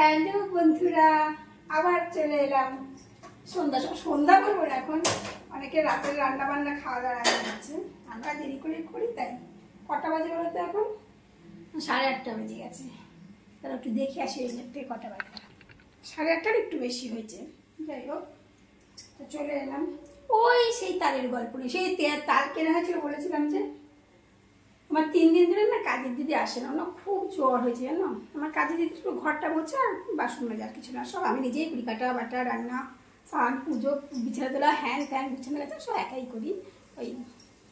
Hello বন্ধুরা, আবার চলে এলাম। সন্ধ্যা করবো না, এখন অনেকে রাতের রান্না বান্না খাওয়া দাওয়া আগে হচ্ছে, আমরা দেরি করে করি। তাই কটা বাজে বলো তো? এখন 8:30 বেজে গেছে। তাহলে একটু দেখে আসি এই থেকে কটা বাজে। 8:30 একটু বেশি হয়েছে। যাই হোক, তো চলে এলাম। ওই সেই তালের গল্প নেই, সেই তাল কেনা হয়েছিল, বলেছিলাম যে আমার 3 দিন ধরে না কাজের দিদি আসে না, খুব জ্বর হয়েছে জানো। আমার কাজের দিদি শুধু ঘরটা মোছা আর বাসন মাজা, আর কিছু না, সব আমি নিজেই করি। কাটা বাটা, রান্না, স্নান, পুজো, বিছানা তোলা, হ্যান ত্যান, বিছানা গাছা সব একাই করি। ওই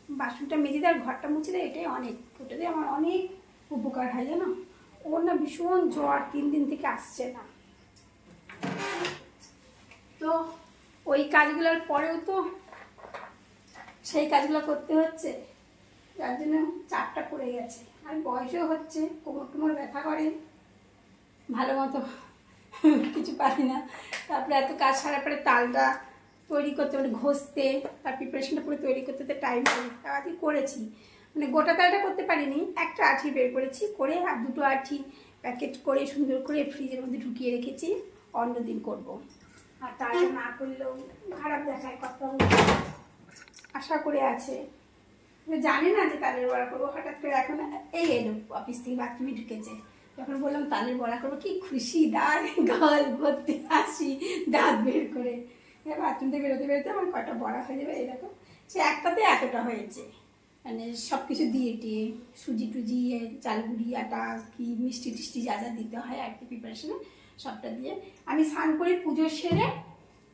বাসনটা মেজে দেয় আর ঘরটা মুছে দেয়, এটাই অনেক। ওটাতে আমার অনেক উপকার হয় জানো। ওর না ভীষণ জ্বর, 3 দিন থেকে আসছে না। তো ওই কাজগুলোর পরেও তো সেই কাজগুলো করতে হচ্ছে, যার জন্য চাপটা পড়ে গেছে। আর বয়সও হচ্ছে, কোমর টোমর ব্যথা করে, ভালো মতো কিছু পারি না। তারপরে এত কাজ সারার পরে তালটা তৈরি করতে, মানে ঘষতে, তার প্রিপারেশনটা পুরো তৈরি করতে তো টাইম লাগে। তাড়াতাড়ি করেছি, মানে গোটা তালটা করতে পারিনি, একটা আঠি বের করেছি করে, আর 2টো আঠি প্যাকেট করে সুন্দর করে ফ্রিজের মধ্যে ঢুকিয়ে রেখেছি, অন্যদিন করব। আর তালটা না করলেও খারাপ দেখায়, কত আশা করে আছে, জানি না যে তালের বড়া করবো। হঠাৎ করে এখন এই এলো অফিস থেকে, বাথরুমে ঢুকেছে, যখন বললাম তালের বড়া করবো, কি খুশি, দাঁত গাল ভর্তি হাসি, দাঁত বের করে। বাথরুম থেকে বেরোতে বেরোতে আমার কটা বড়া হয়ে যাবে। এই দেখো, সে একটাতে এতটা হয়েছে, মানে সব কিছু দিয়ে টিয়ে, সুজি টুজি, চাল গুঁড়ি, আটা, কি মিষ্টি টিষ্টি যা যা দিতে হয় আর কি প্রিপারেশনে, সবটা দিয়ে আমি স্নান করে পুজো সেরে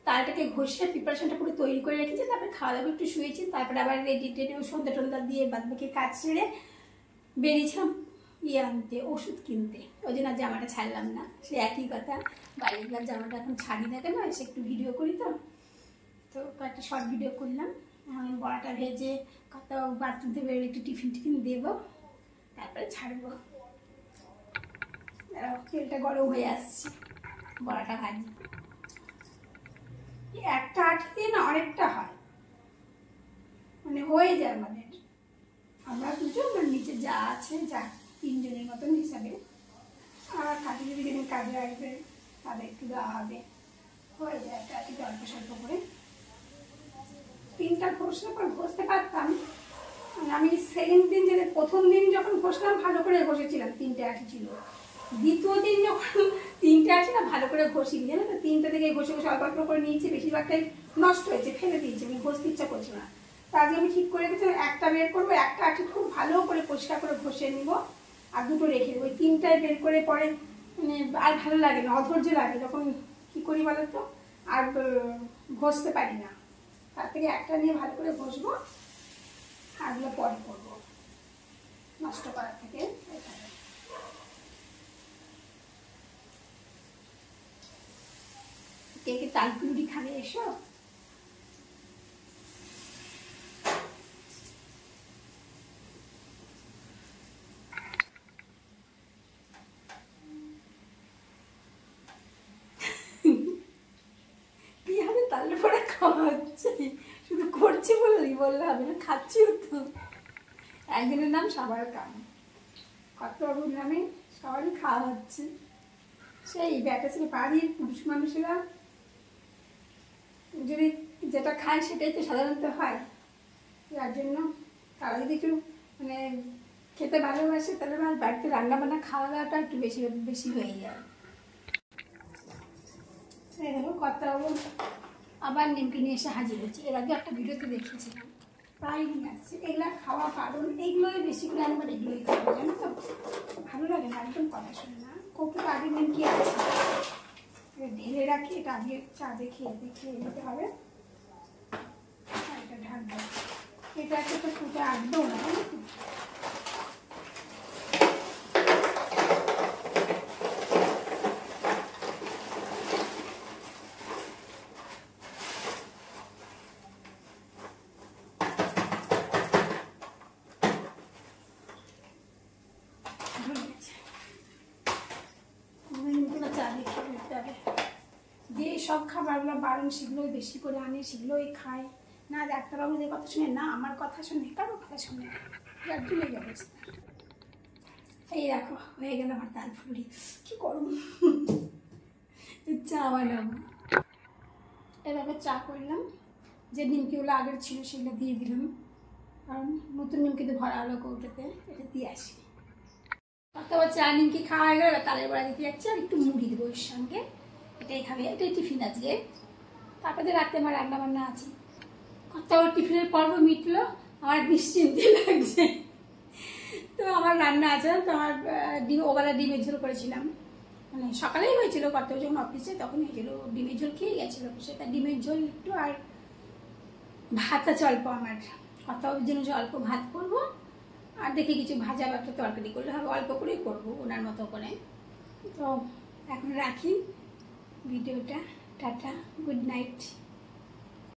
তালটাকে ঘষে প্রিপারেশনটা পুরো তৈরি করে রেখেছি। তারপরে খাওয়া দাওয়া একটু শুয়েছি, তারপরে আবার রেডি টেডি সন্ধ্যা টন্ধা দিয়ে বাদবাকি কাজ সেরে বেরিয়েছিলাম আনতে, ওষুধ কিনতে। ওই জন্য জামাটা ছাড়লাম না, সে একই কথা। বাইরের জামাটা এখন ছাড়ি না কেন, এসে একটু ভিডিও করি, তো কয়েকটা শর্ট ভিডিও করলাম। বড়াটা ভেজে কত বাথরুম থেকে বেরোলে একটু টিফিন দেবো, তারপরে ছাড়বো। তেলটা গরম হয়ে আসছে, বড়াটা ভাজি। একটা আঠি দিয়ে না অনেকটা হয়, মানে হয়ে যায় আমাদের। আমরা দুজন, মানে নিচে যা আছে, যা 3 জনের মতন হিসাবে, আর কাজে যদি যেদিন কাজে আসবে তাদের একটু দেওয়া হবে, হয়ে যায় একটা আঠি অল্প স্বল্প করে। 3টা ঘষলে পর ঘষতে পারতাম। আমি সেকেন্ড দিন, যেদিন প্রথম দিন যখন ঘষলাম ভালো করে ঘষেছিলাম, 3টে আঠি ছিল। দ্বিতীয় দিন যখন 3টে আঠি না ভালো করে ঘষিনি, জানো তো, 3টে থেকে ঘষে ঘষে অল্প অল্প করে নিয়েছি, বেশিরভাগটাই নষ্ট হয়েছে, ফেলে দিয়েছি, আমি ঘষতে ইচ্ছা করছে না। তার জন্য আমি ঠিক করে রেখেছি একটা বের করবো, একটা আঠি খুব ভালো করে পরিষ্কার করে ঘষে নিব, আর 2টো রেখে দেবো। ওই 3টায় বের করে পরে মানে আর ভালো লাগে না, অধৈর্য লাগে, তখন কী করি বলো তো, আর ঘষতে পারি না। তার থেকে একটা নিয়ে ভালো করে ঘষবো, আরগুলো পরে করবো, নষ্ট করার থেকে। কে কে তালপুরি খাবে এসো। কি হবে, তালের পরে খাওয়া হচ্ছে, শুধু করছি বললে হবে না, খাচ্ছিও তো। একদিনের নাম সবার কাম, কত বাবুর নামে সবারই খাওয়া হচ্ছে। সেই ব্যাটা ছেলে বাড়ির পুরুষ মানুষেরা যদি যেটা খায় সেটাই তো সাধারণত হয়। যার জন্য তারা যদি একটু মানে খেতে ভালোবাসে, তাহলে আমার বাড়িতে রান্না বান্না খাওয়া দাওয়াটা একটু বেশি বেশি হয়ে যায়। এই দেখো কত আবার নিমকি নিয়ে এসে হাজির হচ্ছে। এর আগে একটা ভিডিওতে দেখিয়েছিলাম, প্রায় নিয়ে আসছে। এগুলো খাওয়া কারণ এইগুলোই বেশি করে আমার এগুলোই খাবো, জানো তো, ভালো লাগে না, একদম কথা শুনে না। কত আগে নিমকি আছে, ঢেলে রাখি, এটা আগে চাঁদে খেয়ে নিতে হবে। এটা ঢাকবো, এটা একটা তো ফুটে আসবেও না, জানো তো। যে সব খাবারগুলো বারণ সেগুলোই বেশি করে আনে, সেগুলোই খায় না। ডাক্তারবাবুদের কথা শুনে না, আমার কথা শুনে, কারো কথা শুনে, যার জন্য অবস্থা। এই দেখো হয়ে গেল আমার তালপুরি। কি করবো, বানাবো। এভাবে চা করলাম, যে নিমকিগুলো আগের ছিল সেগুলো দিয়ে দিলাম, কারণ নতুন নিমকিতে ভরা হলো কৌটোতে, এটা দিয়ে আসি। অথবা চা নিমকি খাওয়া হয়ে গেলে তালের বড়া দিতে যাচ্ছে, আর একটু মুড়ি দেবো এর সঙ্গে, এটাই খাবে, এটাই টিফিন আজকে। তারপরে রাতে আমার রান্না বান্না আছে। কত টিফিনের পর্ব মিটলো, আমার নিশ্চিন্তে লাগছে। তো আমার রান্না আছে, তো আমার ওবেলা ডিমের ঝোল করেছিলাম, মানে সকালেই হয়েছিল, কত যখন অফিসে তখন হয়েছিল, ডিমের ঝোল খেয়ে গেছিলো সেটা, ডিমের ঝোল একটু, আর ভাত আছে অল্প আমার, কত জন্য অল্প ভাত করবো, আর দেখি কিছু ভাজা বা তরকারি করলে হবে, অল্প করেই করবো ওনার মতো করে। তো এখন রাখি ভিডিওটা, টাটা, গুড নাইট।